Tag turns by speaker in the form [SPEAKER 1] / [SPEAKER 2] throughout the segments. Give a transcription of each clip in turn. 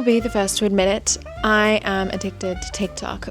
[SPEAKER 1] be the first to admit it. I am addicted to TikTok.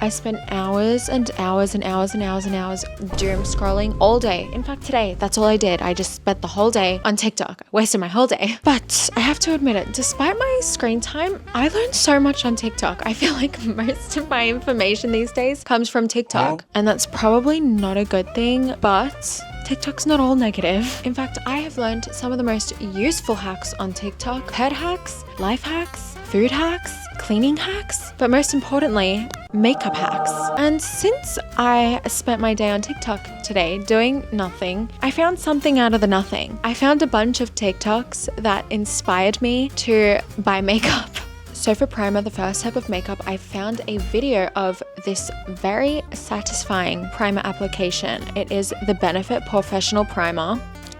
[SPEAKER 1] I spent hours and hours and hours and hours and hours doom scrolling all day. In fact, today, that's all I did. I just spent the whole day on TikTok. I wasted my whole day. But I have to admit it, despite my screen time, I learned so much on TikTok. I feel like most of my information these days comes from TikTok. And that's probably not a good thing, but TikTok's not all negative. In fact, I have learned some of the most useful hacks on TikTok. Pet hacks, life hacks, food hacks, cleaning hacks, but most importantly, makeup hacks. And since I spent my day on TikTok today doing nothing, I found something out of the nothing. I found a bunch of TikToks that inspired me to buy makeup. So for primer, the first step of makeup, I found a video of this very satisfying primer application. It is the Benefit Professional Primer.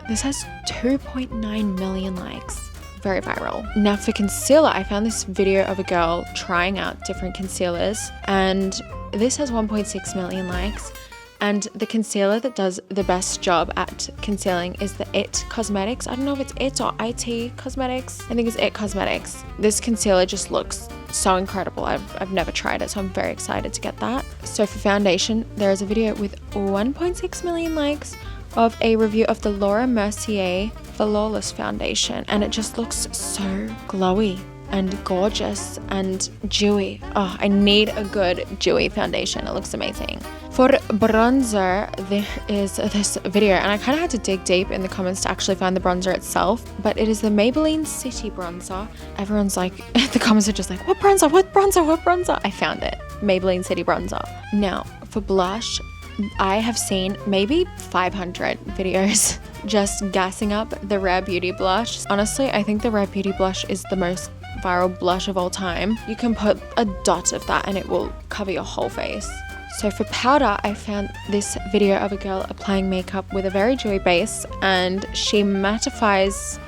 [SPEAKER 1] This has 2.9 million likes. Very viral. Now for concealer, I found this video of a girl trying out different concealers, and this has 1.6 million likes. And the concealer that does the best job at concealing is the IT Cosmetics. I don't know if it's IT or IT Cosmetics. I think it's IT Cosmetics. This concealer just looks so incredible. I've never tried it, so I'm very excited to get that. So for foundation, there is a video with 1.6 million likes of a review of the Laura Mercier Flawless Foundation, and it just looks so glowy and gorgeous and dewy. Oh, I need a good dewy foundation. It looks amazing. For bronzer, there is this video, and I kind of had to dig deep in the comments to actually find the bronzer itself, but it is the Maybelline City Bronzer. Everyone's like, the comments are just like, what bronzer, what bronzer, what bronzer? I found it, Maybelline City Bronzer. Now, for blush, I have seen maybe 500 videos just gassing up the Rare Beauty blush. Honestly, I think the Rare Beauty blush is the most viral blush of all time. You can put a dot of that and it will cover your whole face. So for powder, I found this video of a girl applying makeup with a very dewy base, and she mattifies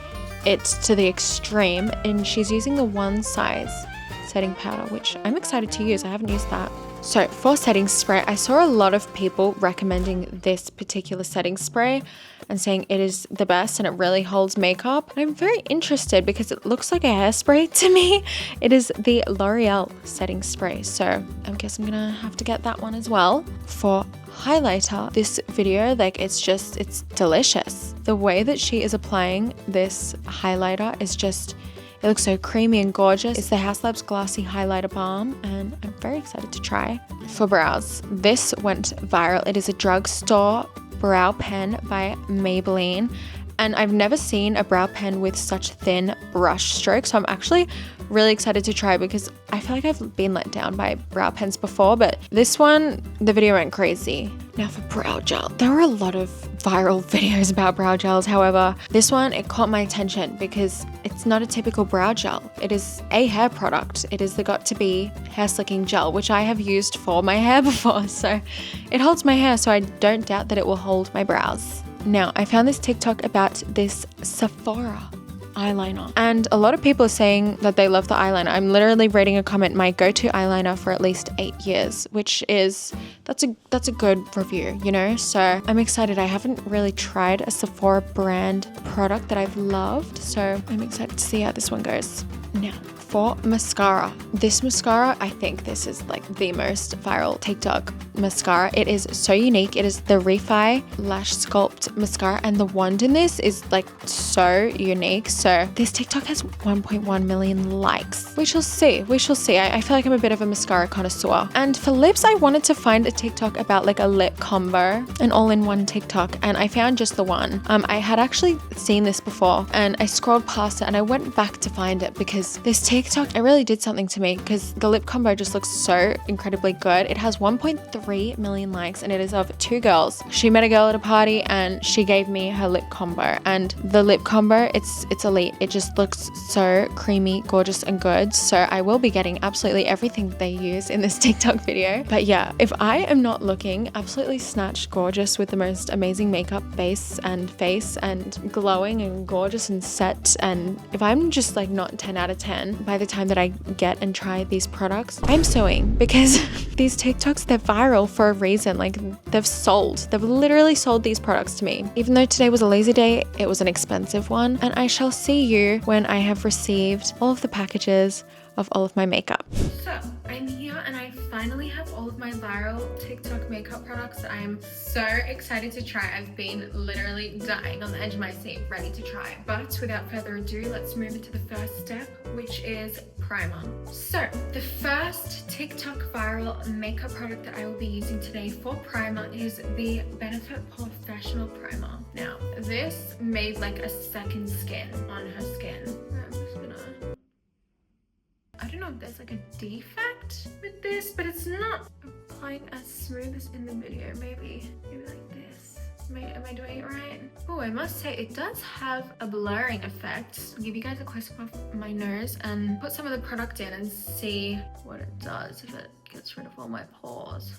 [SPEAKER 1] it to the extreme, and she's using the One Size setting powder, which I'm excited to use. I haven't used that. So for setting spray, I saw a lot of people recommending this particular setting spray and saying it is the best and it really holds makeup. And I'm very interested because it looks like a hairspray to me. It is the L'Oreal setting spray. So I guess I'm gonna have to get that one as well. For highlighter, this video, it's delicious. The way that she is applying this highlighter is just, it looks so creamy and gorgeous. It's the House Labs Glassy Highlighter Balm, and I'm very excited to try. For brows, this went viral. It is a drugstore brow pen by Maybelline, and I've never seen a brow pen with such thin brush strokes, so I'm actually really excited to try because I feel like I've been let down by brow pens before, but this one, the video went crazy. Now for brow gel, there were a lot of viral videos about brow gels. However, this one, it caught my attention because it's not a typical brow gel. It is a hair product. It is the Got2b hair slicking gel, which I have used for my hair before. So it holds my hair, so I don't doubt that it will hold my brows. Now, I found this TikTok about this Sephora eyeliner, and a lot of people are saying that they love the eyeliner. I'm literally reading a comment, my go-to eyeliner for at least 8 years, which is, that's a good review, you know? So I'm excited. I haven't really tried a Sephora brand product that I've loved, so I'm excited to see how this one goes. Now, for mascara, this mascara, I think this is like the most viral TikTok mascara. It is so unique. It is the Refi Lash Sculpt Mascara, and the wand in this is like so unique. So this TikTok has 1.1 million likes. We shall see. We shall see. I feel like I'm a bit of a mascara connoisseur. And for lips, I wanted to find a TikTok about like a lip combo, an all-in-one TikTok, and I found just the one. I had actually seen this before, and I scrolled past it and I went back to find it because this TikTok, it really did something to me because the lip combo just looks so incredibly good. It has 1.3 million likes, and it is of two girls. She met a girl at a party and she gave me her lip combo, and the lip combo, it's elite. It just looks so creamy, gorgeous, and good. So I will be getting absolutely everything they use in this TikTok video. But yeah, if I am not looking absolutely snatched gorgeous with the most amazing makeup base and face and glowing and gorgeous and set, and if I'm just like not 10 out of 10 by the time that I get and try these products, I'm suing, because these TikToks, they're viral for a reason. Like they've literally sold these products to me. Even though today was a lazy day, it was an expensive one, and I shall see you when I have received all of the packages of all of my makeup.
[SPEAKER 2] So I'm here and I finally have all of my viral TikTok makeup products that I'm so excited to try. I've been literally dying on the edge of my seat, ready to try. But without further ado, let's move into the first step, which is primer. So the first TikTok viral makeup product that I will be using today for primer is the Benefit Professional Primer. Now, this made like a second skin on her skin. I'm just gonna... I don't know if there's like a defect with this, but it's not applying as smooth as in the video. Maybe like this. Am I doing it right? Oh, I must say it does have a blurring effect. I'll give you guys a close-up of my nose and put some of the product in and see what it does, if it gets rid of all my pores.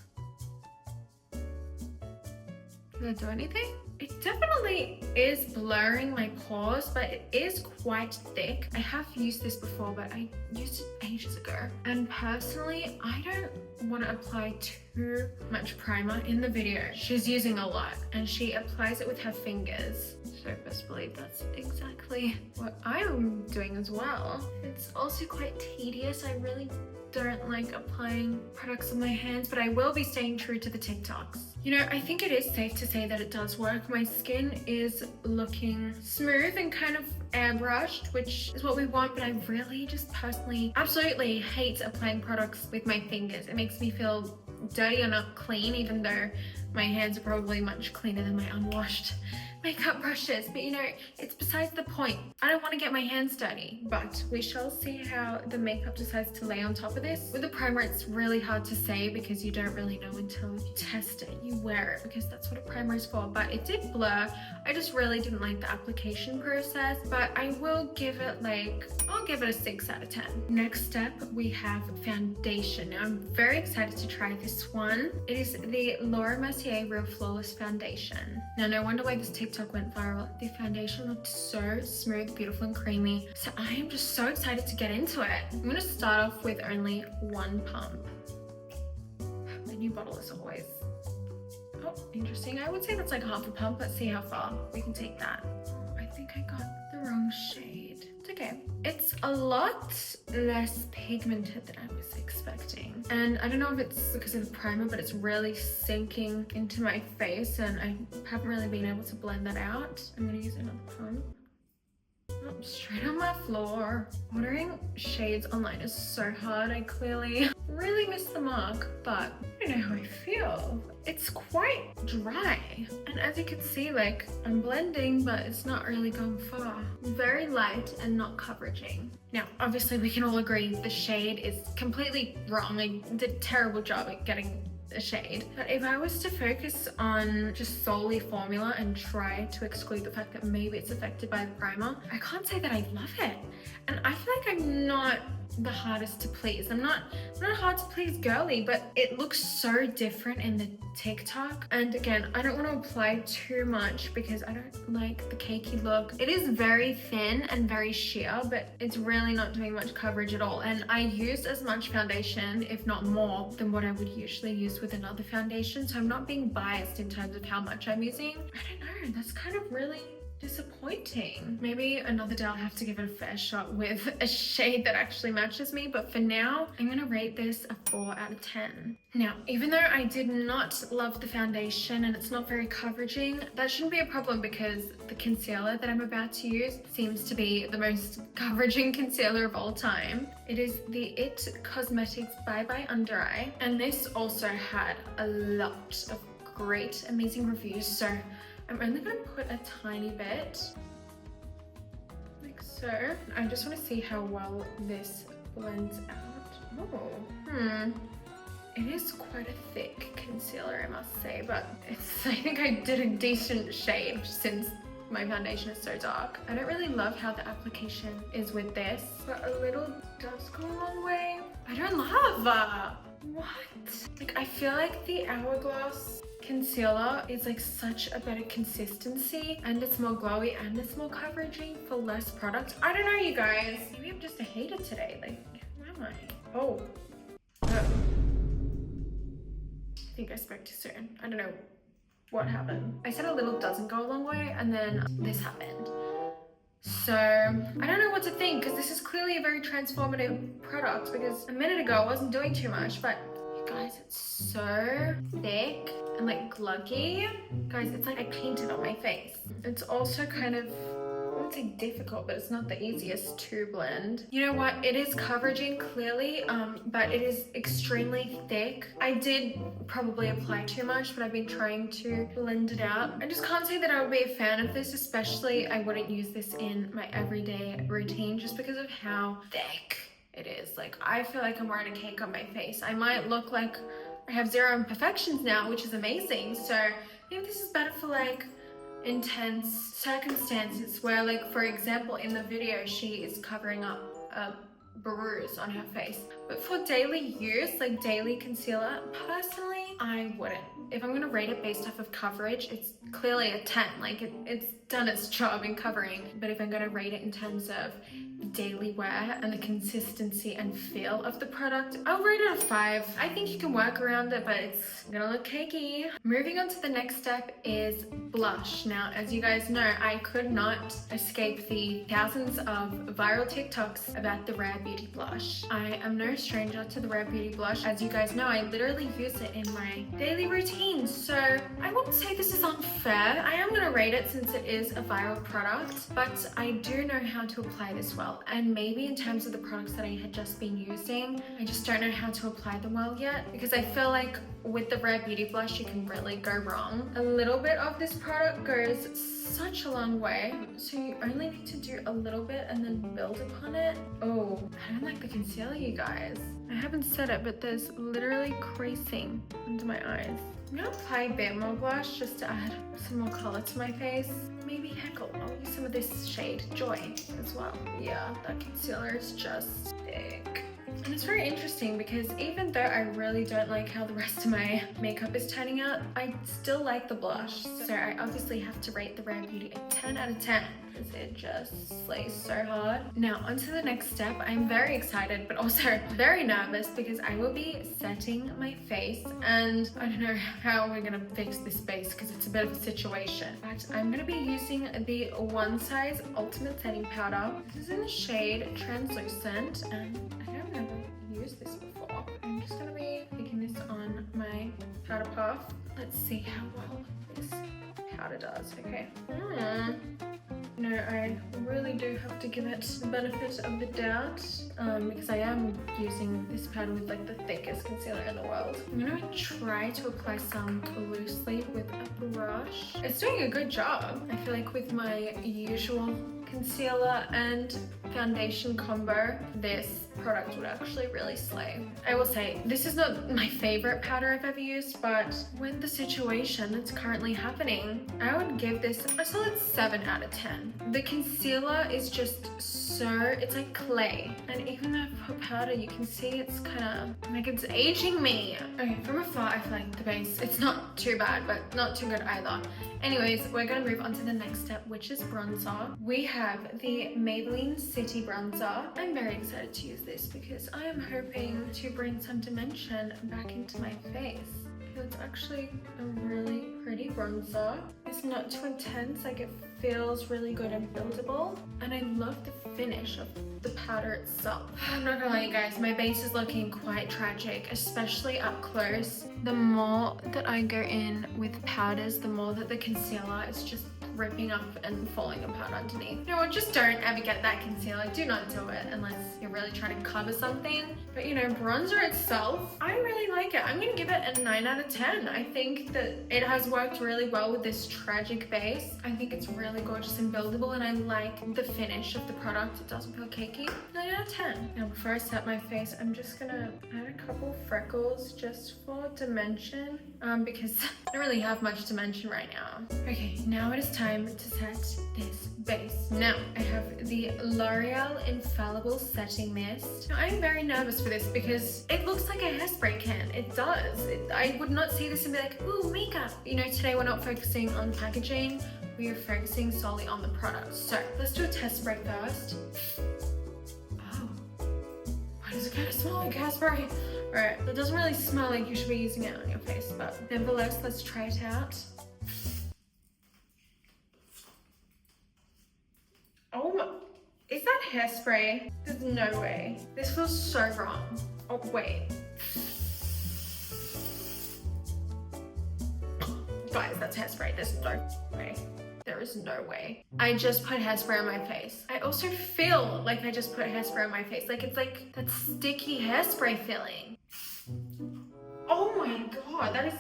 [SPEAKER 2] Did I do anything? It definitely is blurring my pores, but it is quite thick. I have used this before, but I used it ages ago. And personally, I don't want to apply too much primer in the video. She's using a lot and she applies it with her fingers. So best believe that's exactly what I'm doing as well. It's also quite tedious. I really don't like applying products on my hands, but I will be staying true to the TikToks. You know, I think it is safe to say that it does work. My skin is looking smooth and kind of airbrushed, which is what we want, but I really just personally absolutely hate applying products with my fingers. It makes me feel dirty or not clean, even though my hands are probably much cleaner than my unwashed makeup brushes, but you know, it's besides the point. I don't want to get my hands dirty, but we shall see how the makeup decides to lay on top of this. With the primer, it's really hard to say because you don't really know until you test it, you wear it, because that's what a primer is for. But it did blur. I just really didn't like the application process, but I will give it like, I'll give it a 6 out of 10. Next step, we have foundation. Now I'm very excited to try this one. It is the Laura Mercier Real Flawless Foundation. Now no wonder why this TikTok went viral. The foundation looked so smooth, beautiful and creamy. So I am just so excited to get into it. I'm gonna start off with only one pump. My new bottle is always... Oh, interesting. I would say that's like half a pump. Let's see how far we can take that. Oh, I think I got the wrong shade. It's okay. It's a lot less pigmented than I was expecting. And I don't know if it's because of the primer, but it's really sinking into my face and I haven't really been able to blend that out. I'm gonna use another pump. Oh, straight on my floor. Ordering shades online is so hard. I clearly really missed the mark, but I don't know how I feel. It's quite dry. And as you can see, like, I'm blending, but it's not really going far. Very light and not coveraging. Now, obviously we can all agree the shade is completely wrong. I did a terrible job at getting a shade. But if I was to focus on just solely formula and try to exclude the fact that maybe it's affected by the primer, I can't say that I love it. And I feel like I'm not the hardest to please. I'm not hard to please girly, but it looks so different in the TikTok. And again, I don't want to apply too much because I don't like the cakey look. It is very thin and very sheer, but it's really not doing much coverage at all. And I used as much foundation, if not more, than what I would usually use with another foundation. So I'm not being biased in terms of how much I'm using. I don't know, that's kind of really disappointing. Maybe another day I'll have to give it a fair shot with a shade that actually matches me, but for now I'm gonna rate this a 4 out of 10. Now, even though I did not love the foundation and it's not very coveraging, that shouldn't be a problem because the concealer that I'm about to use seems to be the most coveraging concealer of all time. It is the It Cosmetics Bye Bye Under Eye, and this also had a lot of great, amazing reviews, so I'm only going to put a tiny bit, like so. I just want to see how well this blends out. Oh, It is quite a thick concealer, I must say, but I think I did a decent shade since my foundation is so dark. I don't really love how the application is with this, but a little does go a long way. I don't love what? Like, I feel like the Hourglass concealer is like such a better consistency and it's more glowy and it's more coveraging for less product. I don't know, you guys. Maybe I'm just a hater today. Like, who am I? Oh. I think I spoke too soon. I don't know what happened. I said a little doesn't go a long way and then this happened. So I don't know what to think, because this is clearly a very transformative product, because a minute ago I wasn't doing too much, but you guys, it's so thick and like gluggy. Guys, it's like I painted on my face. It's also kind of, I wouldn't say difficult, but it's not the easiest to blend. You know what? It is coveraging clearly, but it is extremely thick. I did probably apply too much, but I've been trying to blend it out. I just can't say that I would be a fan of this, especially I wouldn't use this in my everyday routine just because of how thick it is. Like, I feel like I'm wearing a cake on my face. I might look like I have zero imperfections now, which is amazing. So maybe this is better for like intense circumstances where, like, for example, in the video she is covering up a bruise on her face. But for daily use, like daily concealer, personally I wouldn't. If I'm gonna rate it based off of coverage, it's clearly a 10. Like it's done its job in covering. But if I'm gonna rate it in terms of daily wear and the consistency and feel of the product, I'll rate it a 5. I think you can work around it, but it's gonna look cakey. Moving on to the next step is blush. Now, as you guys know, I could not escape the thousands of viral TikToks about the Rare Beauty blush. I am no stranger to the Rare Beauty blush. As you guys know, I literally use it in my daily routine. So I wouldn't say this is unfair. I am gonna rate it since it is a viral product, but I do know how to apply this well. And maybe in terms of the products that I had just been using, I just don't know how to apply them well yet, because I feel like with the Rare Beauty blush you can really go wrong. A little bit of this product goes such a long way, so you only need to do a little bit and then build upon it. Oh, I don't like the concealer, you guys. I haven't said it, but there's literally creasing under my eyes. I'm gonna apply a bit more blush just to add some more color to my face. Maybe Heckle. I'll use some of this shade Joy as well. Yeah, that concealer is just thick. And it's very interesting because even though I really don't like how the rest of my makeup is turning out, I still like the blush. So I obviously have to rate the Rare Beauty a 10 out of 10. Because it just slays so hard. Now onto the next step. I'm very excited but also very nervous because I will be setting my face, and I don't know how we're gonna fix this base because it's a bit of a situation. But I'm gonna be using the One Size Ultimate Setting Powder. This is in the shade Translucent, and I have never used this before. I'm just gonna be picking this on my powder puff. Let's see how well this powder does. Okay. No, I really do have to give it the benefit of the doubt because I am using this powder with like the thickest concealer in the world. I'm gonna try to apply some loosely with a brush. It's doing a good job. I feel like with my usual concealer and foundation combo, this product would actually really slay. I will say, this is not my favorite powder I've ever used, but with the situation that's currently happening, I would give this a solid 7 out of 10. The concealer is just so, it's like clay. And even though I put powder, you can see it's kind of like it's aging me. Okay, from afar, I feel like the base, it's not too bad, but not too good either. Anyways, we're gonna move on to the next step, which is bronzer. We have the Maybelline City Bronzer. I'm very excited to use this because I am hoping to bring some dimension back into my face. It's actually a really pretty bronzer. It's not too intense, like it feels really good and buildable. And I love the finish of the powder itself. I'm not gonna lie, you guys, my base is looking quite tragic, especially up close. The more that I go in with powders, the more that the concealer is just ripping up and falling apart underneath. You know what, just don't ever get that concealer. Do not do it unless you're really trying to cover something. But you know, bronzer itself, I really like it. I'm gonna give it a 9 out of 10. I think that it has worked really well with this tragic base. I think it's really gorgeous and buildable, and I like the finish of the product. It doesn't feel cakey. 9 out of 10. Now before I set my face, I'm just gonna add a couple freckles just for dimension because I don't really have much dimension right now. Okay, now it is time to set this base. Now I have the L'Oreal Infallible Setting Mist. Now, I'm very nervous for this because it looks like a hairspray can. It does. I would not see this and be like, ooh, makeup. You know, today we're not focusing on the packaging. We are focusing solely on the product. So let's do a test spray first. Oh, why does it kind of smell like hairspray? Alright, it doesn't really smell like you should be using it on your face, but nevertheless, let's try it out. Oh hairspray. There's no way. This feels so wrong. Oh, wait. Guys, that's hairspray. There's no way. There is no way. I just put hairspray on my face. I also feel like I just put hairspray on my face. Like it's like that sticky hairspray feeling. Oh my god, that is...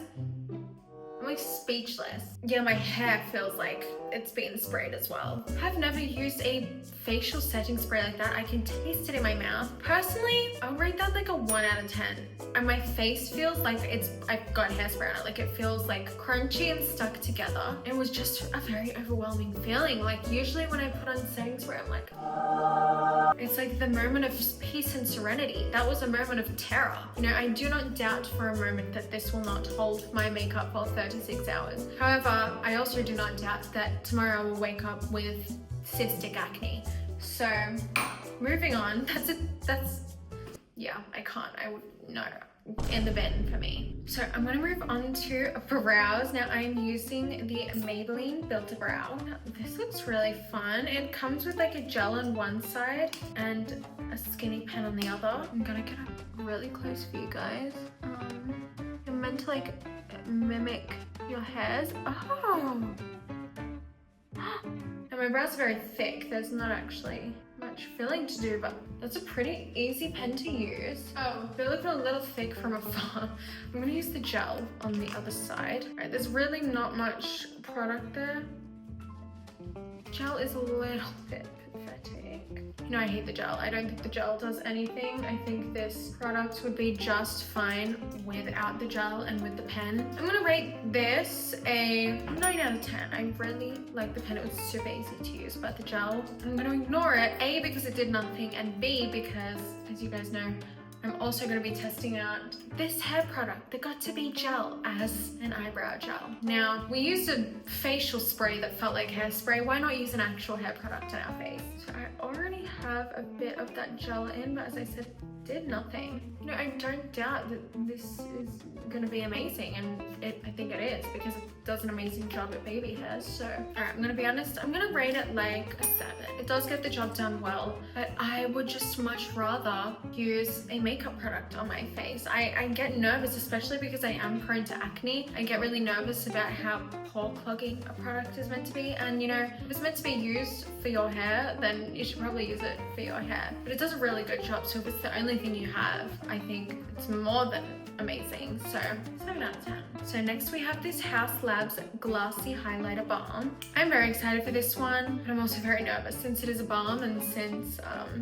[SPEAKER 2] I'm like speechless. Yeah, my hair feels like it's been sprayed as well. I've never used a facial setting spray like that. I can taste it in my mouth. Personally, I'll rate that like a 1 out of 10. And my face feels like I've got hairspray on it. Like it feels like crunchy and stuck together. It was just a very overwhelming feeling. Like usually when I put on setting spray, I'm like, it's like the moment of peace and serenity. That was a moment of terror. You know, I do not doubt for a moment that this will not hold my makeup for 36 hours. However, I also do not doubt that tomorrow I will wake up with cystic acne. So, moving on. Yeah, I can't. No. In the bin for me. So I'm gonna move on to brows. Now I'm using the Maybelline Build-A-Brow. Now, this looks really fun. It comes with like a gel on one side and a skinny pen on the other. I'm gonna get up really close for you guys. You're meant to like mimic your hairs. Oh! And my brows are very thick. There's not actually much filling to do, but that's a pretty easy pen to use. Oh, they look a little thick from afar. I'm gonna use the gel on the other side. All right, there's really not much product there. Gel is a little bit pathetic. You know, I hate the gel. I don't think the gel does anything. I think this product would be just fine without the gel and with the pen. I'm gonna rate this a 9 out of 10. I really like the pen. It was super easy to use, but the gel, I'm gonna ignore it. A, because it did nothing, and B, because, as you guys know, I'm also going to be testing out this hair product, the Got To Be Gel, as an eyebrow gel. Now, we used a facial spray that felt like hairspray. Why not use an actual hair product on our face? So I already have a bit of that gel in, but as I said, did nothing. You know, I don't doubt that this is going to be amazing, and I think it is, because it does an amazing job at baby hairs. So, alright, I'm going to be honest, I'm going to rate it like a 7. It does get the job done well, but I would just much rather use a makeup product on my face. I get nervous, especially because I am prone to acne. I get really nervous about how pore clogging a product is meant to be, and you know, if it's meant to be used for your hair, then you should probably use it for your hair. But it does a really good job, so if it's the only thing you have, I think it's more than amazing. So 7 out of 10. So next we have this House Labs Glassy Highlighter Balm. I'm very excited for this one, but I'm also very nervous since it is a balm and since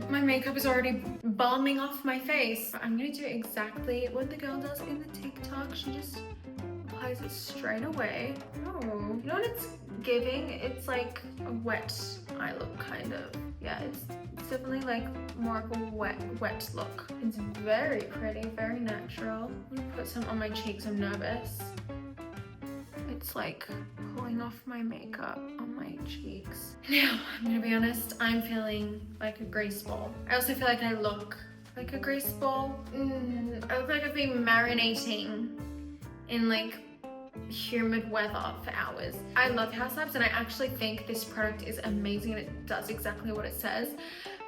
[SPEAKER 2] my makeup is already balming off my face. I'm gonna do exactly what the girl does in the TikTok. She just applies it straight away. Oh, you know what it's giving? It's like a wet eye look, kind of. Yeah, it's definitely like more of a wet look. It's very pretty, very natural. I'm gonna put some on my cheeks. I'm nervous. It's like pulling off my makeup on my cheeks. Now, I'm gonna be honest, I'm feeling like a grease ball. I also feel like I look like a grease ball. I look like I've been marinating in like humid weather for hours. I love House Labs, and I actually think this product is amazing and it does exactly what it says.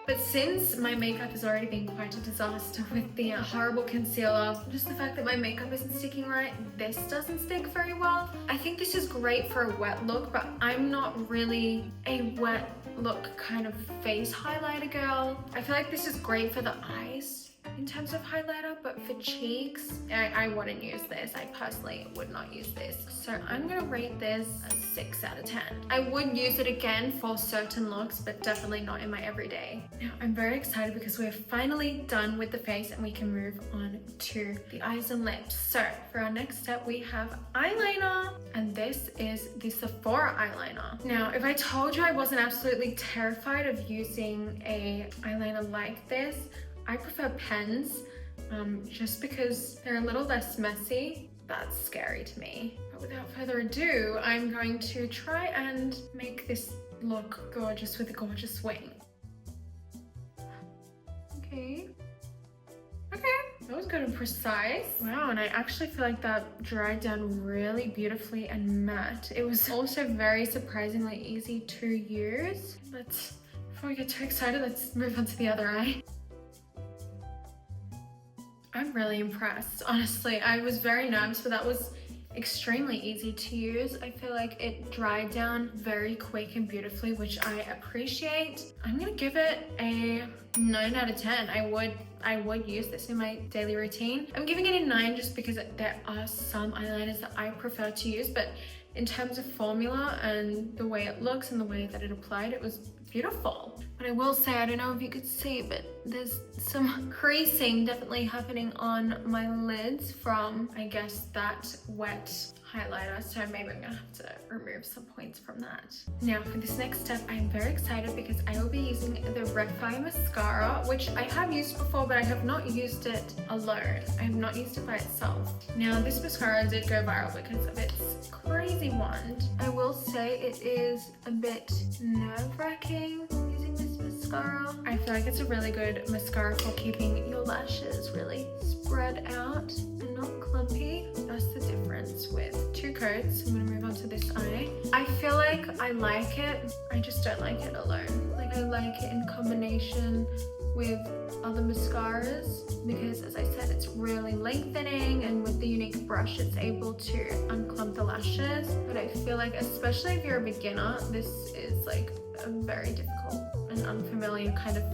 [SPEAKER 2] But since my makeup has already been quite a disaster with the horrible concealer, just the fact that my makeup isn't sticking right, this doesn't stick very well. I think this is great for a wet look, but I'm not really a wet look kind of face highlighter girl. I feel like this is great for the eyes in terms of highlighter, but for cheeks, I wouldn't use this. I personally would not use this. So I'm gonna rate this a 6 out of 10. I would use it again for certain looks, but definitely not in my everyday. Now, I'm very excited because we're finally done with the face and we can move on to the eyes and lips. So for our next step, we have eyeliner, and this is the Sephora eyeliner. Now, if I told you I wasn't absolutely terrified of using a eyeliner like this, I prefer pens, just because they're a little less messy. That's scary to me. But without further ado, I'm going to try and make this look gorgeous with a gorgeous wing. Okay. That was good and precise. Wow, and I actually feel like that dried down really beautifully and matte. It was also very surprisingly easy to use. Let's before we get too excited, let's move on to the other eye. I'm really impressed, honestly. I was very nervous, but that was extremely easy to use. I feel like it dried down very quick and beautifully, which I appreciate. I'm gonna give it a 9 out of 10. I would use this in my daily routine. I'm giving it a 9 just because there are some eyeliners that I prefer to use, but in terms of formula and the way it looks and the way that it applied, it was beautiful. But I will say, I don't know if you could see, but there's some creasing definitely happening on my lids from, I guess, that wet highlighter. So maybe I'm gonna have to remove some points from that. Now for this next step, I'm very excited because I will be using the Red-Fire mascara, which I have used before, but I have not used it alone. I have not used it by itself. Now this mascara did go viral because of its crazy wand. I will say it is a bit nerve-wracking using this mascara. I feel like it's a really good mascara for keeping your lashes really spread out and not clumpy. That's the difference with two coats. I'm gonna move on to this eye. I feel like I like it, I just don't like it alone. Like, I like it in combination with other mascaras because, as I said, it's really lengthening, and with the unique brush it's able to unclump the lashes. But I feel like, especially if you're a beginner, this is like a very difficult and unfamiliar kind of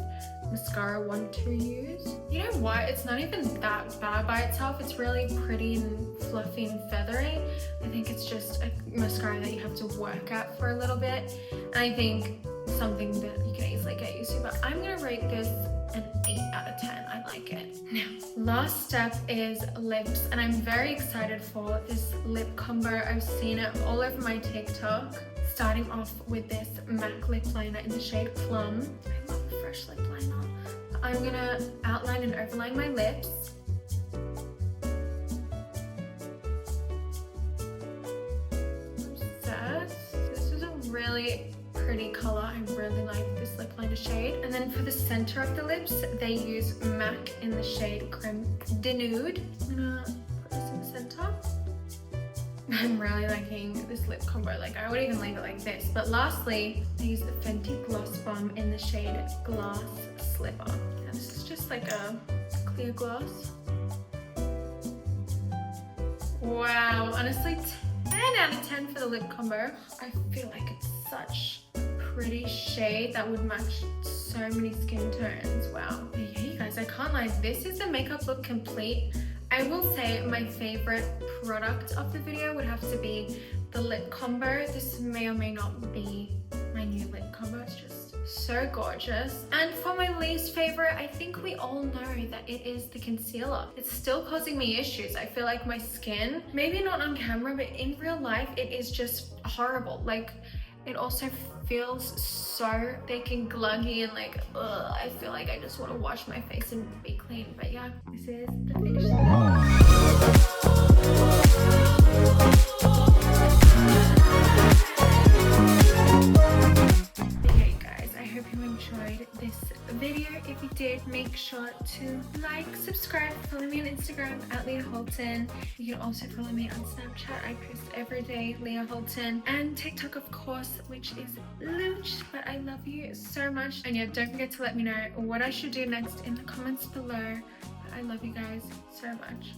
[SPEAKER 2] mascara one to use. You know what? It's not even that bad by itself. It's really pretty and fluffy and feathery. I think it's just a mascara that you have to work at for a little bit. And I think something that you can easily get used to. But I'm gonna rate this an 8 out of 10. I like it. Now, last step is lips, and I'm very excited for this lip combo. I've seen it all over my TikTok. Starting off with this MAC lip liner in the shade Plum. I love a fresh lip liner. I'm gonna outline and overline my lips. Obsessed. This is a really pretty color. I really like this lip liner shade. And then for the center of the lips, they use MAC in the shade Creme de Nude. I'm gonna put this in the center. I'm really liking this lip combo. Like, I would even leave it like this. But lastly, I use the Fenty Gloss Bomb in the shade Glass Slipper. Now, this is just like a clear gloss. Wow, honestly, 10 out of 10 for the lip combo. I feel like it's such a pretty shade that would match so many skin tones. Wow. But yeah, you guys, I can't lie. This is the makeup look complete. I will say my favorite product of the video would have to be the lip combo. This may or may not be my new lip combo. It's just so gorgeous. And for my least favorite, I think we all know that it is the concealer. It's still causing me issues. I feel like my skin, maybe not on camera, but in real life, it is just horrible. Like, it also feels so thick and gluggy and like, ugh, I feel like I just want to wash my face and be clean. But yeah, this is the finished okay guys, I hope you enjoyed this video. If you did, make sure to like, subscribe, follow me on Instagram at Leah Halton. You can also follow me on Snapchat. I post every day, Leah Halton, and TikTok, of course, which is Looch. But I love you so much, and yeah, don't forget to let me know what I should do next in the comments below. I love you guys so much.